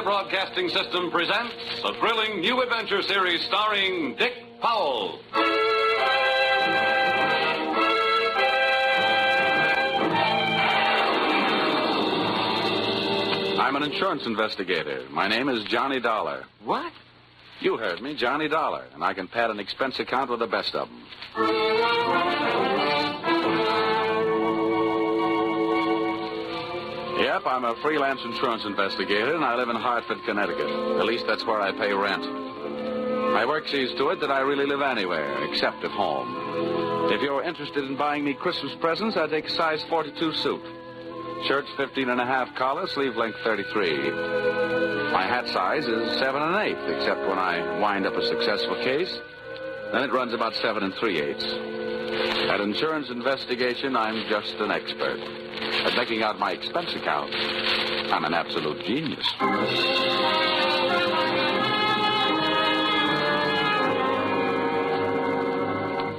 Broadcasting System presents a thrilling new adventure series starring Dick Powell. I'm an insurance investigator. My name is Johnny Dollar. What? You heard me, Johnny Dollar, and I can pad an expense account with the best of them. Yep, I'm a freelance insurance investigator, and I live in Hartford, Connecticut. At least that's where I pay rent. My work sees to it that I really live anywhere, except at home. If you're interested in buying me Christmas presents, I take a size 42 suit. Shirt 15.5 collar, sleeve length 33. My hat size is 7 1/8, except when I wind up a successful case. Then it runs about 7 3/8. At insurance investigation, I'm just an expert. At making out my expense account, I'm an absolute genius.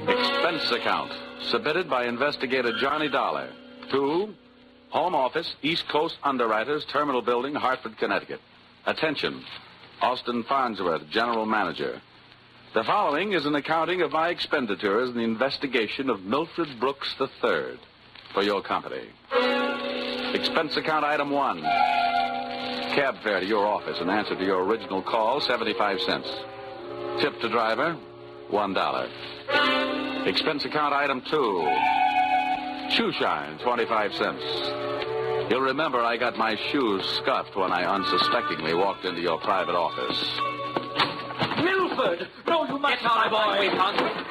Expense account, submitted by investigator Johnny Dollar to Home Office, East Coast Underwriters, Terminal Building, Hartford, Connecticut. Attention, Austin Farnsworth, General Manager. The following is an accounting of my expenditures in the investigation of Milford Brooks III for your company. Expense account item 1. Cab fare to your office in answer to your original call, 75 cents. Tip to driver, $1. Expense account item 2. Shoe shine, 25 cents. You'll remember I got my shoes scuffed when I unsuspectingly walked into your private office. Milford! No, you must not, boy.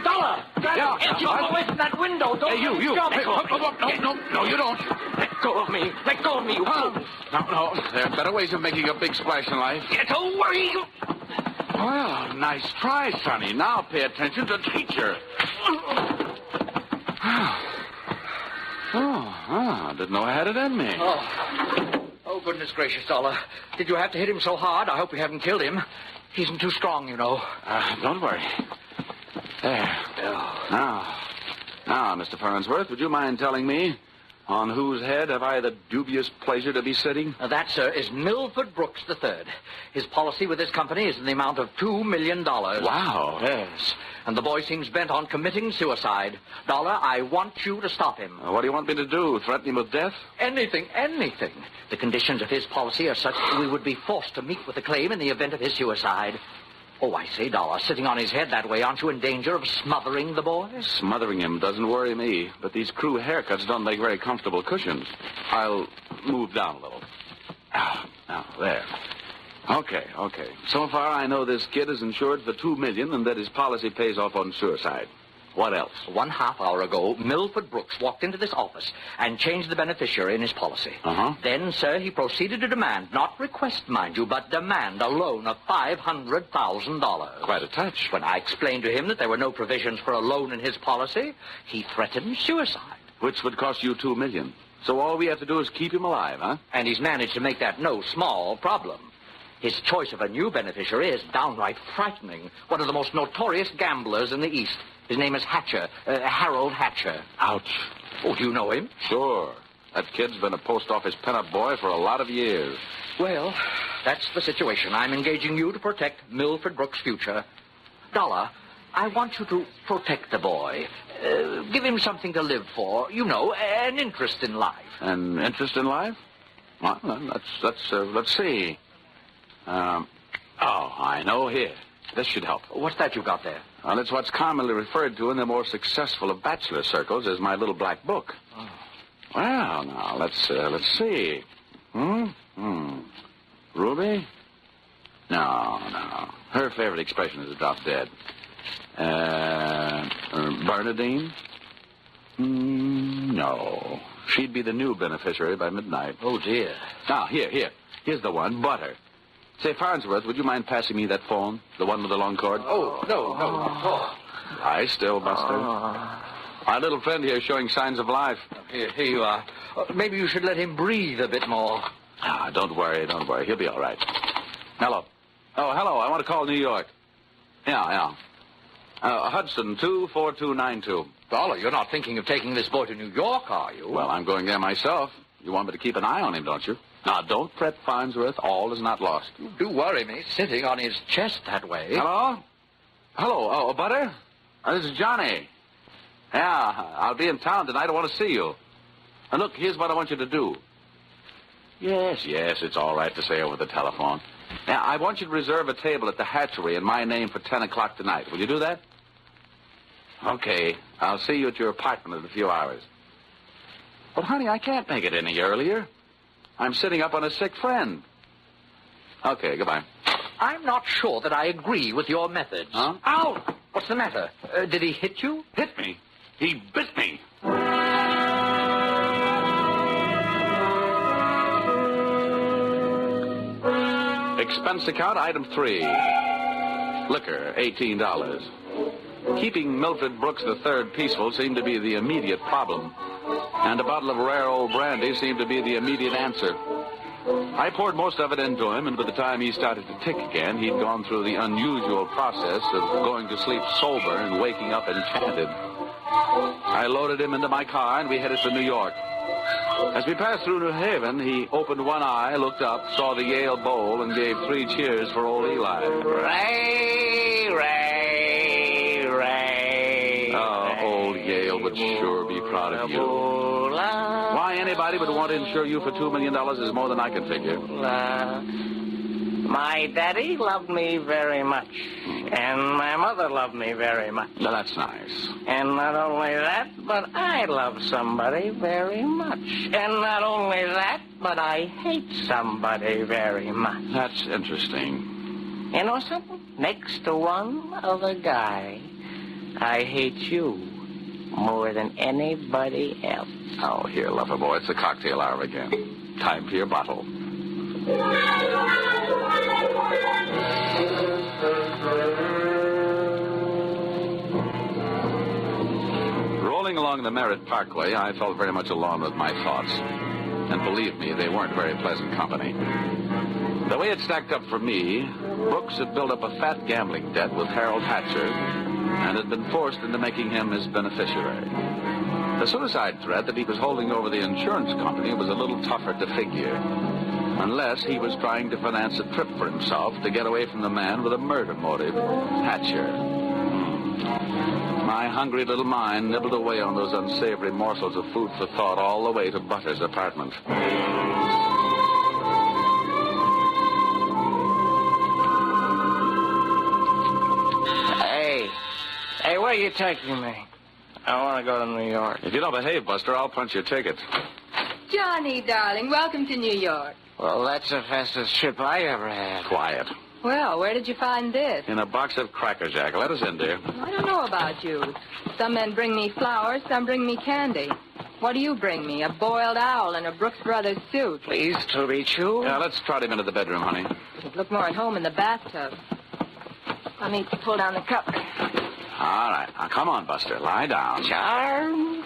Dollar! Get away from that window. Don't you. Stop Hey, it. No, you don't. Let go of me. Let go of me, you fool. No. There are better ways of making a big splash in life. Get away. Well, nice try, Sonny. Now pay attention to teacher. I didn't know I had it in me. Oh, goodness gracious, Dollar. Did you have to hit him so hard? I hope you haven't killed him. He isn't too strong, you know. Don't worry. There. Now, Mr. Farnsworth, would you mind telling me on whose head have I the dubious pleasure to be sitting? That, sir, is Milford Brooks III. His policy with this company is in the amount of $2 million. Wow. Yes. And the boy seems bent on committing suicide. Dollar, I want you to stop him. What do you want me to do? Threaten him with death? Anything. The conditions of his policy are such that we would be forced to meet with the claim in the event of his suicide. Oh, I say, Dollar, sitting on his head that way, aren't you in danger of smothering the boy? Smothering him doesn't worry me, but these crew haircuts don't make very comfortable cushions. I'll move down a little. Now, there. Okay. So far, I know this kid is insured for $2 million and that his policy pays off on suicide. What else? 1/2 hour ago, Milford Brooks walked into this office and changed the beneficiary in his policy. Then, sir, he proceeded to demand, not request, mind you, but demand a loan of $500,000. Quite a touch. When I explained to him that there were no provisions for a loan in his policy, he threatened suicide. Which would cost you $2 million. So all we have to do is keep him alive, huh? And he's managed to make that no small problem. His choice of a new beneficiary is downright frightening. One of the most notorious gamblers in the East. His name is Hatcher, Harold Hatcher. Ouch. Oh, do you know him? Sure. That kid's been a post office pinup boy for a lot of years. Well, that's the situation. I'm engaging you to protect Milford Brooks' future. Dollar, I want you to protect the boy. Give him something to live for. You know, an interest in life. An interest in life? Well, let's see. I know here. This should help. What's that you got there? Well, it's what's commonly referred to in the more successful of bachelor circles as my little black book. Oh. Well, now, let's see. Ruby? No. Her favorite expression is to drop dead. Bernadine? No. She'd be the new beneficiary by midnight. Oh, dear. Now, here's the one, Butter. Say, Farnsworth, would you mind passing me that phone? The one with the long cord? Oh, no. Lie still, Buster. Our little friend here is showing signs of life. Here you are. Maybe you should let him breathe a bit more. Don't worry. He'll be all right. Hello. Oh, hello. I want to call New York. Yeah. Hudson, 24292. Dollar, you're not thinking of taking this boy to New York, are you? Well, I'm going there myself. You want me to keep an eye on him, don't you? Now, don't fret, Farnsworth. All is not lost. You do worry me, sitting on his chest that way. Hello? Hello, Butter? This is Johnny. Yeah, I'll be in town tonight. I want to see you. And look, here's what I want you to do. Yes, it's all right to say over the telephone. Now, I want you to reserve a table at the hatchery in my name for 10 o'clock tonight. Will you do that? Okay. I'll see you at your apartment in a few hours. But, honey, I can't make it any earlier. I'm sitting up on a sick friend. Okay, goodbye. I'm not sure that I agree with your methods. Huh? Ow! What's the matter? Did he hit you? Hit me? He bit me. Expense account, item 3. Liquor, $18. Keeping Milford Brooks III peaceful seemed to be the immediate problem, and a bottle of rare old brandy seemed to be the immediate answer. I poured most of it into him, and by the time he started to tick again, he'd gone through the unusual process of going to sleep sober and waking up enchanted. I loaded him into my car, and we headed for New York. As we passed through New Haven, he opened one eye, looked up, saw the Yale Bowl, and gave 3 cheers for old Eli. Ray, Ray, Ray. Oh, old Yale would sure be proud of you. Why anybody would want to insure you for $2 million is more than I can figure. My daddy loved me very much, and my mother loved me very much. Now, that's nice. And not only that, but I love somebody very much. And not only that, but I hate somebody very much. That's interesting. You know something? Next to one other guy, I hate you more than anybody else. Oh, here, lover boy, it's the cocktail hour again. Time for your bottle. Rolling along the Merritt Parkway, I felt very much alone with my thoughts. And believe me, they weren't very pleasant company. The way it stacked up for me, Brooks had built up a fat gambling debt with Harold Hatcher and had been forced into making him his beneficiary. The suicide threat that he was holding over the insurance company was a little tougher to figure, unless he was trying to finance a trip for himself to get away from the man with a murder motive, Hatcher. My hungry little mind nibbled away on those unsavory morsels of food for thought all the way to Butler's apartment. Hey, where are you taking me? I want to go to New York. If you don't behave, Buster, I'll punch your ticket. Johnny, darling, welcome to New York. Well, that's the fastest trip I ever had. Quiet. Well, where did you find this? In a box of Cracker Jack. Let us in, dear. I don't know about you. Some men bring me flowers, some bring me candy. What do you bring me? A boiled owl and a Brooks Brothers suit. Pleased to meet you. Yeah, let's trot him into the bedroom, honey. You'd look more at home in the bathtub. Let me pull down the cover. All right. Now, come on, Buster. Lie down. Charm.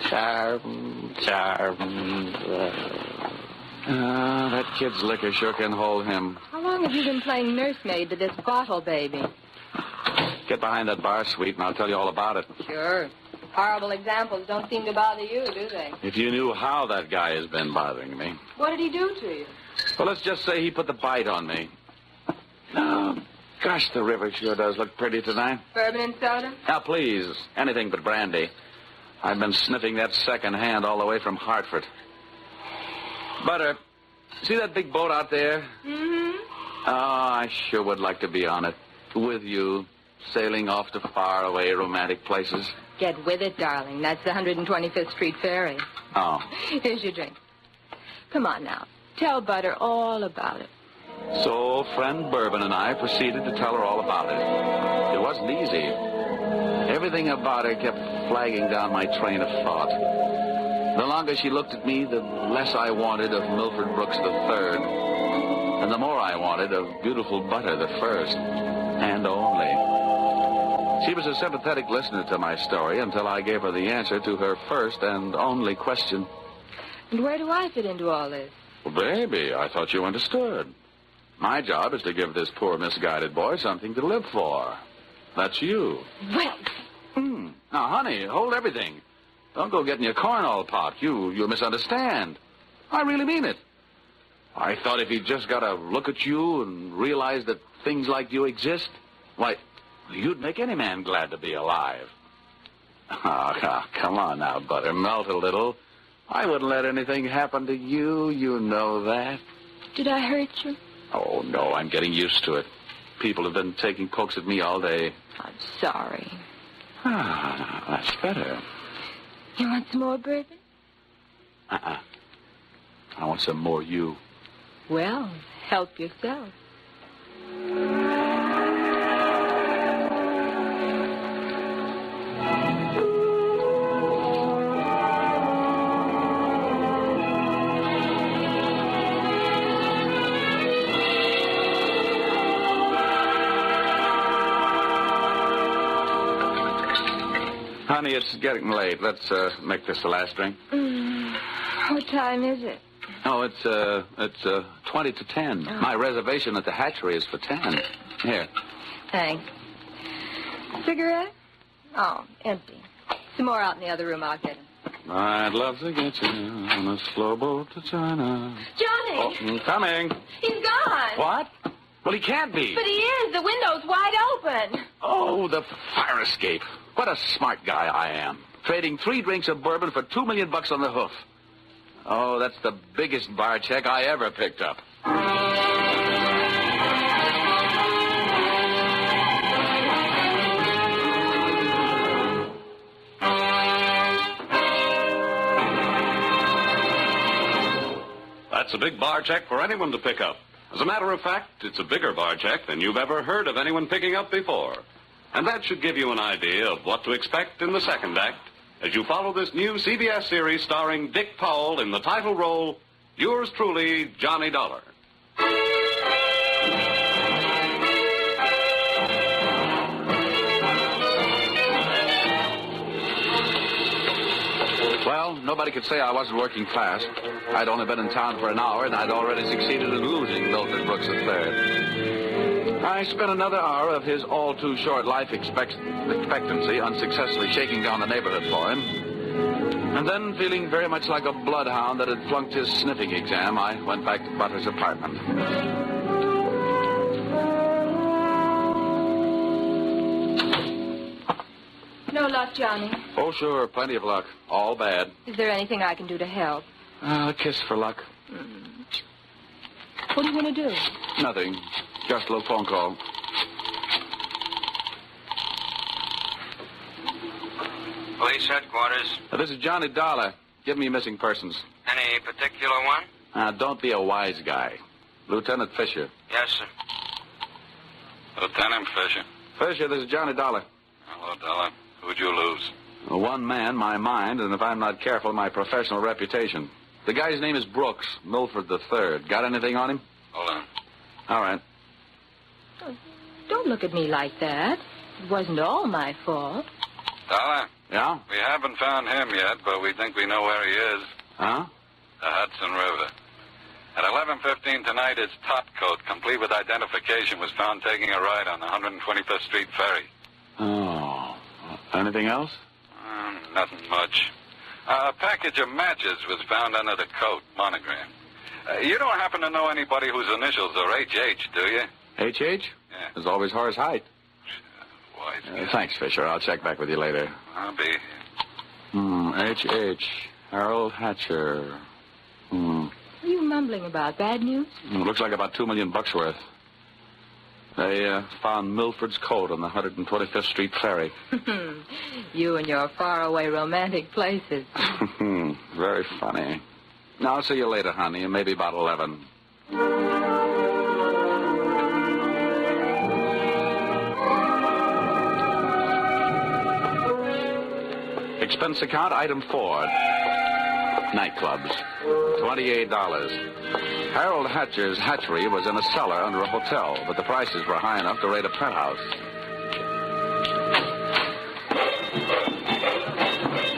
That kid's liquor sure can hold him. How long have you been playing nursemaid to this bottle baby? Get behind that bar, sweet, and I'll tell you all about it. Sure. Horrible examples don't seem to bother you, do they? If you knew how that guy has been bothering me. What did he do to you? Well, let's just say he put the bite on me. Oh, gosh, the river sure does look pretty tonight. Bourbon and soda? Now, please, anything but brandy. I've been sniffing that second hand all the way from Hartford. Butter, see that big boat out there? Mm-hmm. Oh, I sure would like to be on it. With you, sailing off to faraway romantic places. Get with it, darling. That's the 125th Street Ferry. Oh. Here's your drink. Come on now. Tell Butter all about it. So, friend Bourbon and I proceeded to tell her all about it. It wasn't easy. Everything about her kept flagging down my train of thought. The longer she looked at me, the less I wanted of Milford Brooks III, and the more I wanted of beautiful Butter the first, and only. She was a sympathetic listener to my story until I gave her the answer to her first and only question. And where do I fit into all this? Well, baby, I thought you understood. My job is to give this poor misguided boy something to live for. That's you. Well... Now, honey, hold everything. Don't go getting your corn all popped. You misunderstand. I really mean it. I thought if he just got a look at you and realized that things like you exist, why, you'd make any man glad to be alive. Oh, come on now, Butter. Melt a little. I wouldn't let anything happen to you. You know that. Did I hurt you? Oh, no, I'm getting used to it. People have been taking pokes at me all day. I'm sorry. Ah, that's better. You want some more bourbon? I want some more you. Well, help yourself. Honey, it's getting late. Let's make this the last drink. What time is it? Oh, it's 20 to 10. Oh. My reservation at the hatchery is for 10. Here. Thanks. Cigarette? Oh, empty. Some more out in the other room. I'll get them. I'd love to get you on a slow boat to China. Johnny! Oh, coming. He's gone. What? Well, he can't be. But he is. The window's wide open. Oh, the fire escape. What a smart guy I am. Trading 3 drinks of bourbon for $2 million on the hoof. Oh, that's the biggest bar check I ever picked up. That's a big bar check for anyone to pick up. As a matter of fact, it's a bigger bar check than you've ever heard of anyone picking up before. And that should give you an idea of what to expect in the second act as you follow this new CBS series starring Dick Powell in the title role, yours truly, Johnny Dollar. Well, nobody could say I wasn't working fast. I'd only been in town for an hour, and I'd already succeeded in losing Milford Brooks III. I spent another hour of his all-too-short life expectancy unsuccessfully shaking down the neighborhood for him. And then, feeling very much like a bloodhound that had flunked his sniffing exam, I went back to Butler's apartment. No luck, Johnny. Oh, sure, plenty of luck. All bad. Is there anything I can do to help? A kiss for luck. What are you going to do? Nothing. Just a little phone call. Police headquarters. This is Johnny Dollar. Give me missing persons. Any particular one? Don't be a wise guy. Lieutenant Fisher. Yes, sir. Lieutenant Fisher. Fisher, this is Johnny Dollar. Hello, Dollar. Who'd you lose? One man, my mind, and if I'm not careful, my professional reputation. The guy's name is Brooks, Milford III. Got anything on him? Hold on. All right. Oh, don't look at me like that. It wasn't all my fault. Dollar? Yeah? We haven't found him yet, but we think we know where he is. Huh? The Hudson River. At 11:15 tonight, his top coat, complete with identification, was found taking a ride on the 125th Street ferry. Oh. Anything else? Nothing much. A package of matches was found under the coat, monogram. You don't happen to know anybody whose initials are H.H., do you? H.H.? Yeah. There's always Horace Height. Wise guy. Thanks, Fisher. I'll check back with you later. I'll be. H.H. Harold Hatcher. What are you mumbling about? Bad news? Looks like about $2 million worth. They found Milford's coat on the 125th Street ferry. You and your faraway romantic places. Very funny. Now, I'll see you later, honey, maybe about 11. Expense account, item 4. Nightclubs. $28. Harold Hatcher's hatchery was in a cellar under a hotel, but the prices were high enough to rate a penthouse.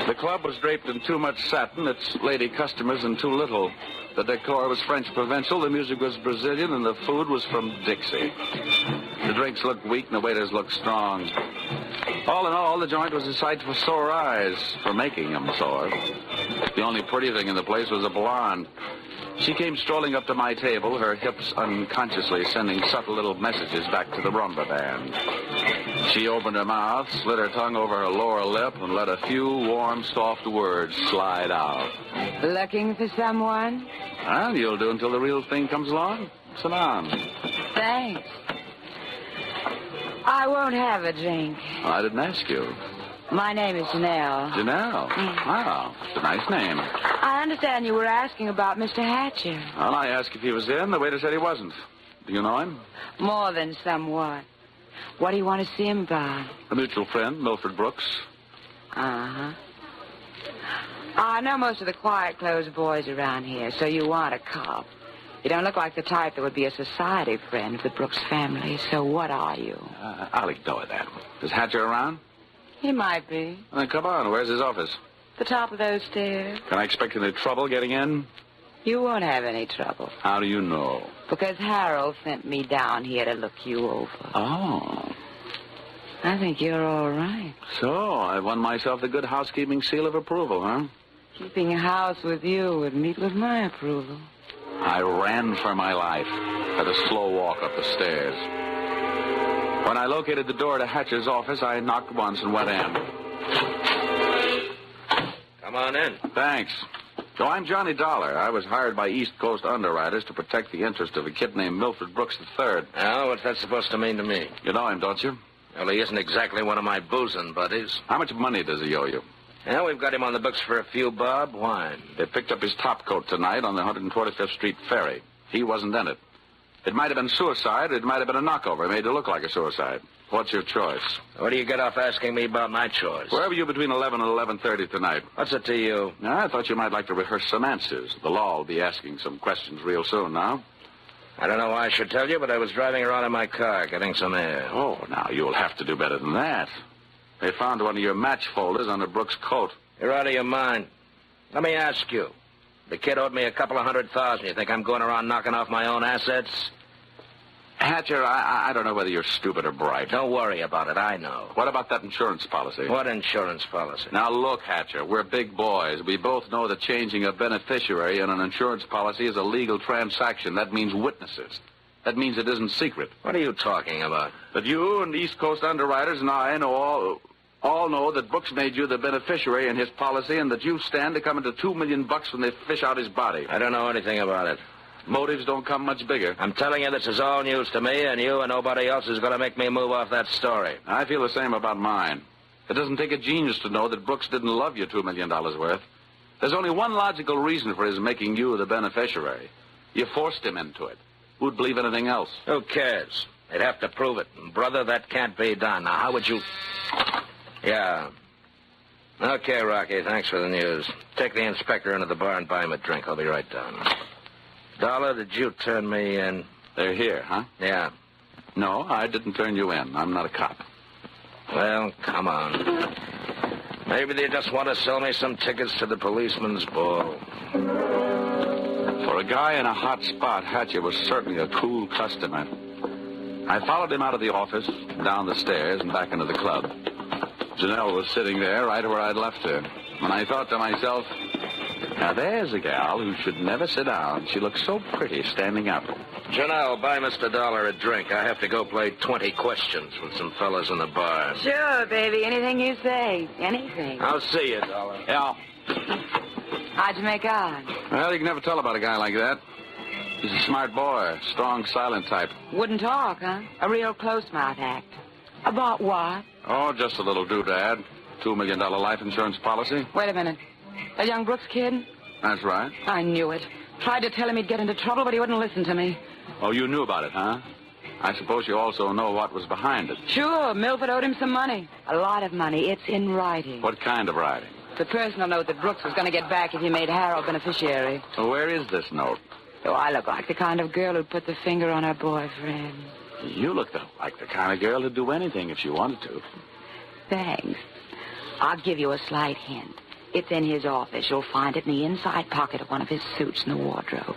The club was draped in too much satin, its lady customers in too little. The decor was French provincial, the music was Brazilian, and the food was from Dixie. The drinks looked weak and the waiters looked strong. All in all, the joint was a sight for sore eyes, for making them sore. The only pretty thing in the place was a blonde. She came strolling up to my table, her hips unconsciously sending subtle little messages back to the rumba band. She opened her mouth, slid her tongue over her lower lip, and let a few warm, soft words slide out. Looking for someone? Well, you'll do until the real thing comes along. Sit down. Thanks. I won't have a drink. Well, I didn't ask you. My name is Janelle. Janelle? Wow, it's a nice name. I understand you were asking about Mr. Hatcher. Well, I asked if he was in. The waiter said he wasn't. Do you know him? More than somewhat. What do you want to see him about? A mutual friend, Milford Brooks. Uh-huh. I know most of the quiet-clothes boys around here, so you want a cop. You don't look like the type that would be a society friend of the Brooks family, so what are you? I'll ignore that. Is Hatcher around? He might be. Well, then come on. Where's his office? The top of those stairs. Can I expect any trouble getting in? You won't have any trouble. How do you know? Because Harold sent me down here to look you over. Oh. I think you're all right. So, I won myself the good housekeeping seal of approval, huh? Keeping house with you would meet with my approval. I ran for my life, at a slow walk up the stairs. When I located the door to Hatcher's office, I knocked once and went in. Come on in. Thanks. So I'm Johnny Dollar. I was hired by East Coast underwriters to protect the interest of a kid named Milford Brooks III. Now, what's that supposed to mean to me? You know him, don't you? Well, he isn't exactly one of my boozing buddies. How much money does he owe you? Yeah, we've got him on the books for a few bob. Why? They picked up his topcoat tonight on the 125th Street ferry. He wasn't in it. It might have been suicide, or it might have been a knockover made to look like a suicide. What's your choice? What do you get off asking me about my choice? Where were you between 11 and 11:30 tonight? What's it to you? I thought you might like to rehearse some answers. The law will be asking some questions real soon now. I don't know why I should tell you, but I was driving around in my car getting some air. Oh, now you'll have to do better than that. They found one of your match folders under Brooks' coat. You're out of your mind. Let me ask you. The kid owed me a couple of $100,000. You think I'm going around knocking off my own assets? Hatcher, I don't know whether you're stupid or bright. Don't worry about it. I know. What about that insurance policy? What insurance policy? Now, look, Hatcher, we're big boys. We both know that changing a beneficiary in an insurance policy is a legal transaction. That means witnesses. That means it isn't secret. What are you talking about? That you and East Coast underwriters and I know all know that Brooks made you the beneficiary in his policy and that you stand to come into $2 million when they fish out his body. I don't know anything about it. Motives don't come much bigger. I'm telling you, this is all news to me, and you and nobody else is going to make me move off that story. I feel the same about mine. It doesn't take a genius to know that Brooks didn't love you $2 million worth. There's only one logical reason for his making you the beneficiary. You forced him into it. Who'd believe anything else? Who cares? They'd have to prove it. And brother, that can't be done. Now, how would you... Yeah. Okay, Rocky, thanks for the news. Take the inspector into the bar and buy him a drink. I'll be right down. Dollar, did you turn me in? They're here, huh? Yeah. No, I didn't turn you in. I'm not a cop. Well, come on. Maybe they just want to sell me some tickets to the policeman's ball. For a guy in a hot spot, Hatcher was certainly a cool customer. I followed him out of the office, down the stairs, and back into the club. Janelle was sitting there right where I'd left her. And I thought to myself, now there's a gal who should never sit down. She looks so pretty standing up. Janelle, buy Mr. Dollar a drink. I have to go play 20 questions with some fellas in the bar. Sure, baby. Anything you say. Anything. I'll see you, Dollar. Yeah. How'd you make out? Well, you can never tell about a guy like that. He's a smart boy, strong, silent type. Wouldn't talk, huh? A real close-mouth act. About what? Oh, just a little doodad. $2 million life insurance policy. Wait a minute. That young Brooks kid? That's right. I knew it. Tried to tell him he'd get into trouble, but he wouldn't listen to me. Oh, you knew about it, huh? I suppose you also know what was behind it. Sure, Milford owed him some money. A lot of money. It's in writing. What kind of writing? The personal note that Brooks was going to get back if he made Harold beneficiary. Well, where is this note? Do I look like the kind of girl who'd put the finger on her boyfriend? You look like the kind of girl who'd do anything if she wanted to. Thanks. I'll give you a slight hint. It's in his office. You'll find it in the inside pocket of one of his suits in the wardrobe.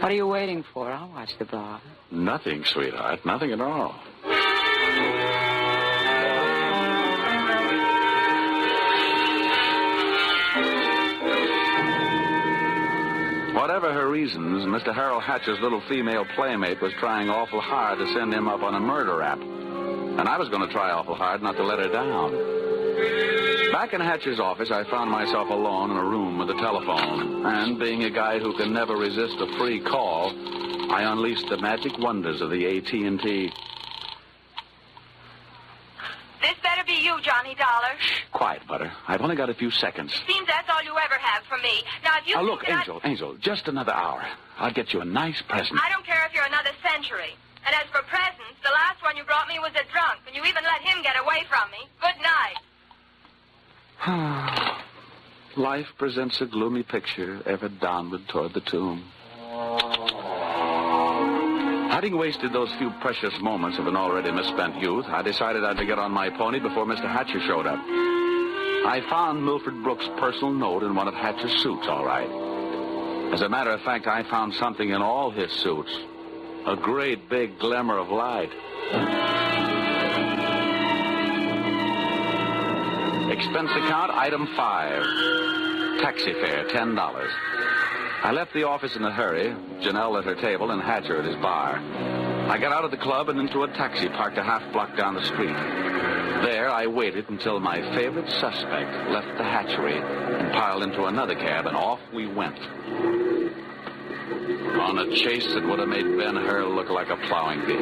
What are you waiting for? I'll watch the bar. Nothing, sweetheart. Nothing at all. reasons, Mr. Harold Hatcher's little female playmate was trying awful hard to send him up on a murder rap. And I was going to try awful hard not to let her down. Back in Hatcher's office, I found myself alone in a room with a telephone. And being a guy who can never resist a free call, I unleashed the magic wonders of the AT&T. This better be you, Johnny Dollar. Shh, quiet, Butter. I've only got a few seconds. Seems that's all you ever have from me. Now, if you... Now, look, Angel, just another hour. I'll get you a nice present. I don't care if you're another century. And as for presents, the last one you brought me was a drunk, and you even let him get away from me. Good night. Life presents a gloomy picture ever downward toward the tomb. Having wasted those few precious moments of an already misspent youth, I decided I'd get on my pony before Mr. Hatcher showed up. I found Milford Brooks' personal note in one of Hatcher's suits, all right. As a matter of fact, I found something in all his suits. A great big glimmer of light. Expense account, item 5. Taxi fare, $10. I left the office in a hurry, Janelle at her table and Hatcher at his bar. I got out of the club and into a taxi parked a half block down the street. There, I waited until my favorite suspect left the hatchery and piled into another cab, and off we went. On a chase that would have made Ben-Hur look like a plowing bee.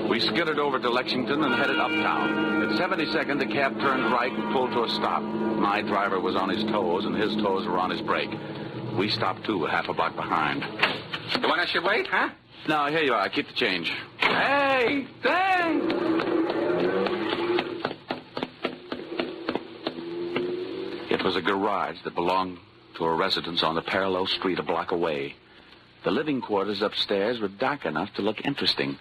We skittered over to Lexington and headed uptown. At 72nd, the cab turned right and pulled to a stop. My driver was on his toes, and his toes were on his brake. We stopped, too, half a block behind. You want I should wait, huh? No, here you are. Keep the change. Hey, thanks. It was a garage that belonged to a residence on the parallel street a block away. The living quarters upstairs were dark enough to look interesting.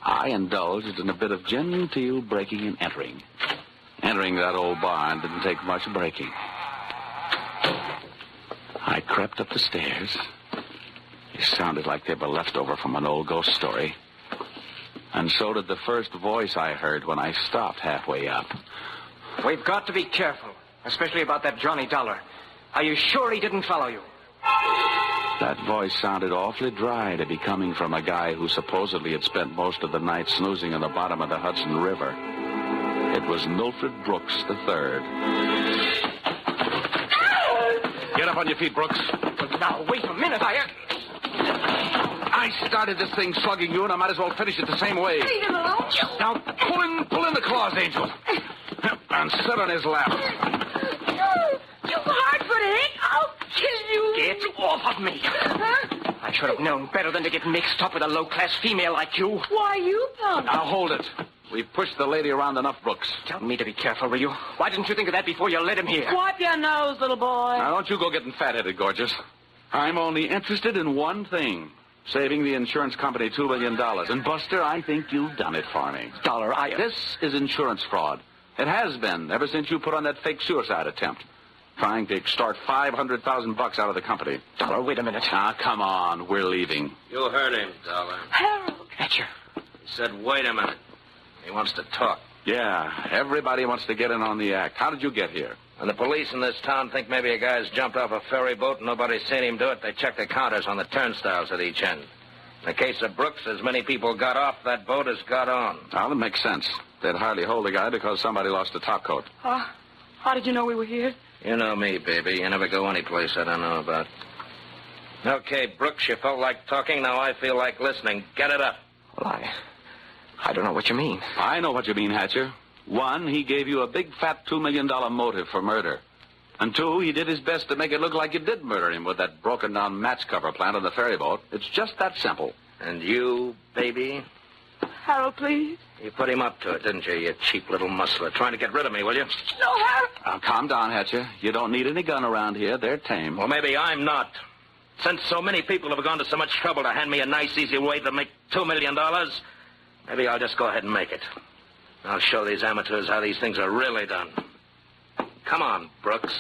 I indulged in a bit of genteel breaking and entering. Entering that old barn didn't take much breaking. I crept up the stairs. It sounded like they were left over from an old ghost story. And so did the first voice I heard when I stopped halfway up. We've got to be careful, especially about that Johnny Dollar. Are you sure he didn't follow you? That voice sounded awfully dry to be coming from a guy who supposedly had spent most of the night snoozing in the bottom of the Hudson River. It was Milford Brooks III. Get up on your feet, Brooks. Now, wait a minute. I started this thing slugging you, and I might as well finish it the same way. Leave him alone. Now, pull in the claws, Angel. And sit on his lap. You hard-footed. I'll kill you. Get off of me. Huh? I should have known better than to get mixed up with a low-class female like you. Why, you punk. Now, hold it. We've pushed the lady around enough, Brooks. Tell me to be careful, will you? Why didn't you think of that before you led him here? Wipe your nose, little boy. Now, don't you go getting fat-headed, gorgeous. I'm only interested in one thing. Saving the insurance company $2 million. And, Buster, I think you've done it for me. Dollar, This is insurance fraud. It has been ever since you put on that fake suicide attempt. Trying to extort $500,000 out of the company. Dollar, wait a minute. Now, come on. We're leaving. You heard him, Dollar. Harold. Hatcher. He said, wait a minute. He wants to talk. Yeah, everybody wants to get in on the act. How did you get here? When the police in this town think maybe a guy's jumped off a ferry boat and nobody's seen him do it, they check the counters on the turnstiles at each end. In the case of Brooks, as many people got off that boat as got on. Well, it makes sense. They'd hardly hold the guy because somebody lost a topcoat. How did you know we were here? You know me, baby. You never go any place I don't know about. Okay, Brooks, you felt like talking. Now I feel like listening. Get it up. Well, I don't know what you mean. I know what you mean, Hatcher. One, he gave you a big, fat $2 million motive for murder. And two, he did his best to make it look like you did murder him with that broken-down match cover plant on the ferry boat. It's just that simple. And you, baby? Harold, please. You put him up to it, didn't you, you cheap little muscler? Trying to get rid of me, will you? No, Harold. Now, calm down, Hatcher. You don't need any gun around here. They're tame. Well, maybe I'm not. Since so many people have gone to so much trouble to hand me a nice, easy way to make $2 million, maybe I'll just go ahead and make it. I'll show these amateurs how these things are really done. Come on, Brooks.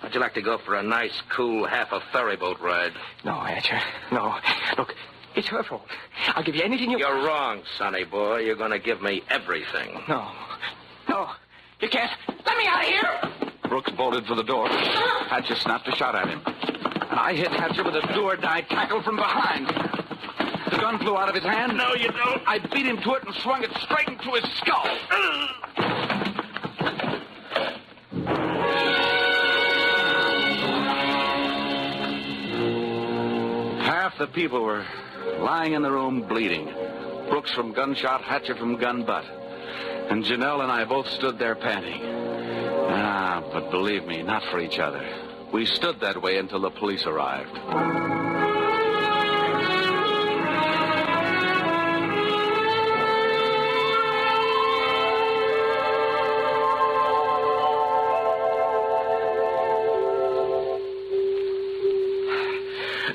How'd you like to go for a nice, cool, half a ferry boat ride? No, Hatcher. No. Look, it's her fault. I'll give you anything you... You're wrong, sonny boy. You're going to give me everything. No. No. You can't. Let me out of here! Brooks bolted for the door. Hatcher snapped a shot at him. And I hit Hatcher with a do-or-die tackle from behind. The gun flew out of his hand. No, you don't. I beat him to it and swung it straight into his skull. Half the people were lying in the room bleeding. Brooks from gunshot, Hatcher from gun butt. And Janelle and I both stood there panting. But believe me, not for each other. We stood that way until the police arrived.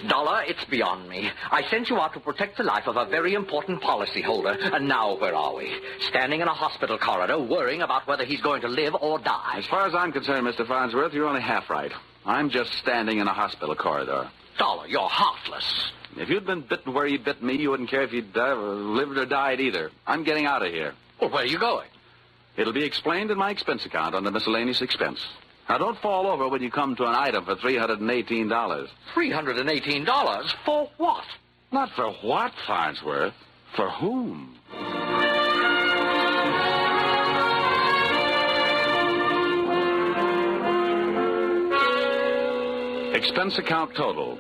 Dollar, it's beyond me. I sent you out to protect the life of a very important policyholder, and now where are we? Standing in a hospital corridor, worrying about whether he's going to live or die. As far as I'm concerned, Mr. Farnsworth, you're only half right. I'm just standing in a hospital corridor. Dollar, you're heartless. If you'd been bitten where you bit me, you wouldn't care if you'd lived or died either. I'm getting out of here. Well, where are you going? It'll be explained in my expense account under miscellaneous expense. Now, don't fall over when you come to an item for $318. $318? For what? Not for what, Farnsworth? For whom? Expense account total.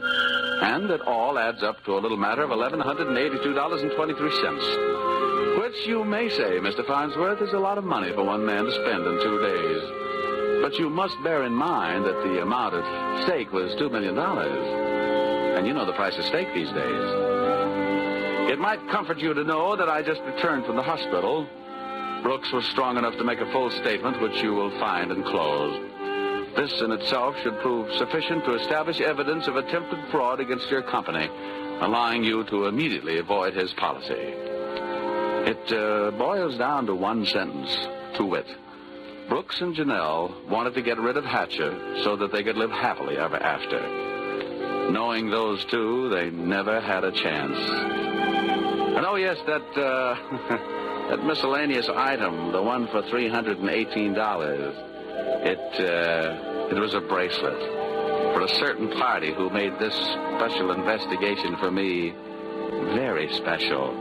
And it all adds up to a little matter of $1,182.23. Which you may say, Mr. Farnsworth, is a lot of money for one man to spend in 2 days. But you must bear in mind that the amount at stake was $2 million. And you know the price of steak these days. It might comfort you to know that I just returned from the hospital. Brooks was strong enough to make a full statement, which you will find enclosed. This in itself should prove sufficient to establish evidence of attempted fraud against your company, allowing you to immediately avoid his policy. It boils down to one sentence, to wit. Brooks and Janelle wanted to get rid of Hatcher so that they could live happily ever after. Knowing those two, they never had a chance. And oh, yes, that that miscellaneous item, the one for $318, it was a bracelet for a certain party who made this special investigation for me very special.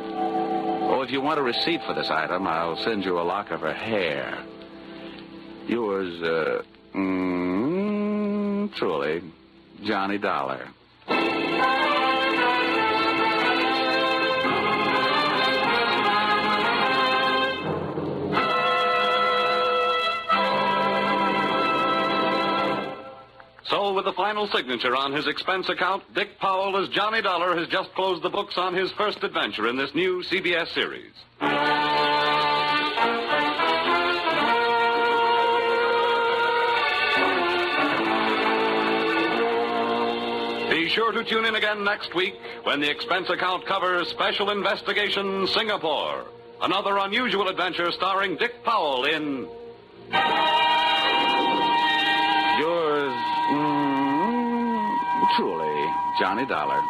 Oh, if you want a receipt for this item, I'll send you a lock of her hair. Yours, truly, Johnny Dollar. So, with the final signature on his expense account, Dick Powell as Johnny Dollar has just closed the books on his first adventure in this new CBS series. Be sure to tune in again next week when the expense account covers Special Investigation Singapore. Another unusual adventure starring Dick Powell in... Yours, truly, Johnny Dollar.